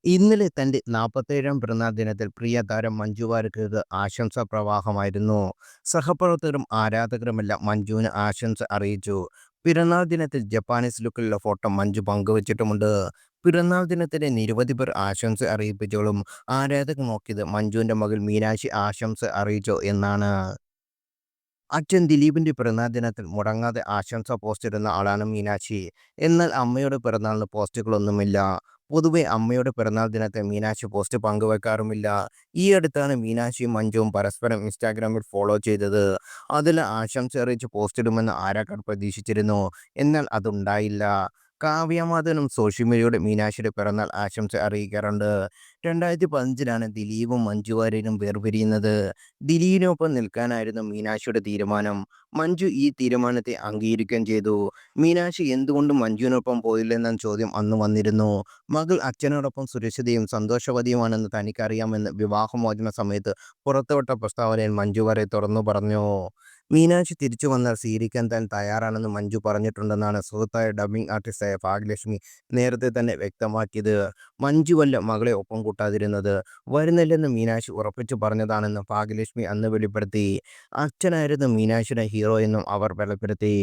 ഇന്നലെ തന്റെ 47ാം പിറന്നാൾ ദിനത്തിൽ പ്രിയ താരം മഞ്ജു വാര്യർക്ക് ആശംസാ പ്രവാഹമായിരുന്നു. സഹപ്രവർത്തകരും ആരാധകരുമെല്ലാം മഞ്ജുവിന് ആശംസ അറിയിച്ചു. പിറന്നാൾ ദിനത്തിൽ ജപ്പാനീസ് ലുക്കിലുള്ള ഫോട്ടോ മഞ്ജു പങ്കുവച്ചിട്ടുമുണ്ട്. പിറന്നാൾ ദിനത്തിന് നിരവധി പേർ ആശംസ അറിയിപ്പിച്ചോളും ആരാധകർ നോക്കിയത് മഞ്ജുവിന്റെ മകൾ മീനാക്ഷി ആശംസ അറിയിച്ചോ എന്നാണ്. അച്ഛൻ ദിലീപിന്റെ പിറന്നാൾ ദിനത്തിൽ മുടങ്ങാതെ ആശംസാ പോസ്റ്റ് ഇടുന്ന ആളാണ് മീനാക്ഷി. എന്നാൽ അമ്മയുടെ പിറന്നാളിന് പോസ്റ്റുകളൊന്നുമില്ല. പൊതുവെ അമ്മയുടെ പിറന്നാൾ ദിനത്തിൽ മീനാക്ഷി പോസ്റ്റ് പങ്കുവെക്കാറുമില്ല. ഈ അടുത്താണ് മീനാക്ഷിയും മഞ്ജുവും പരസ്പരം ഇൻസ്റ്റാഗ്രാമിൽ ഫോളോ ചെയ്തത്. അതിൽ ആശംസ അറിയിച്ച് പോസ്റ്റ് ഇടുമെന്ന് ആരാധകർ പ്രതീക്ഷിച്ചിരുന്നു. എന്നാൽ അതുണ്ടായില്ല. കാവ്യമാധവനും സോഷ്യൽ മീഡിയയുടെ മീനാക്ഷിയുടെ പിറന്നാൾ ആശംസ അറിയിക്കാറുണ്ട്. 2015-ലാണ് ദിലീപും മഞ്ജു വാര്യരും വേർപിരിയുന്നത്. ദിലീപിനൊപ്പം നിൽക്കാനായിരുന്നു മീനാക്ഷിയുടെ തീരുമാനം. മഞ്ജു ഈ തീരുമാനത്തെ അംഗീകരിക്കുകയും ചെയ്തു. മീനാക്ഷി എന്തുകൊണ്ട് മഞ്ജുവിനൊപ്പം പോയില്ലെന്ന ചോദ്യം അന്ന് വന്നിരുന്നു. മകൾ അച്ഛനോടൊപ്പം സുരക്ഷിതയും സന്തോഷവതിയുമാണെന്ന് തനിക്കറിയാമെന്ന് വിവാഹമോചന സമയത്ത് പുറത്തുവിട്ട പ്രസ്താവനയിൽ മഞ്ജു വാര്യർ തുറന്നു പറഞ്ഞു. മീനാക്ഷി തിരിച്ചു വന്നാൽ സ്വീകരിക്കാൻ താൻ തയ്യാറാണെന്ന് മഞ്ജു പറഞ്ഞിട്ടുണ്ടെന്നാണ് സുഹൃത്തായ ഡബ്ബിംഗ് ആർട്ടിസ്റ്റായ ഭാഗ്യലക്ഷ്മി നേരത്തെ തന്നെ വ്യക്തമാക്കിയത്. മഞ്ജുവല്ല മകളെ ഒപ്പം കൂട്ടാതിരുന്നത്, വരുന്നില്ലെന്ന് മീനാക്ഷി ഉറപ്പിച്ചു പറഞ്ഞതാണെന്ന് ഭാഗ്യലക്ഷ്മി അന്ന് വെളിപ്പെടുത്തി. അച്ഛനായിരുന്നു മീനാക്ഷിയുടെ ഹീറോ എന്നും അവർ വെളിപ്പെടുത്തി.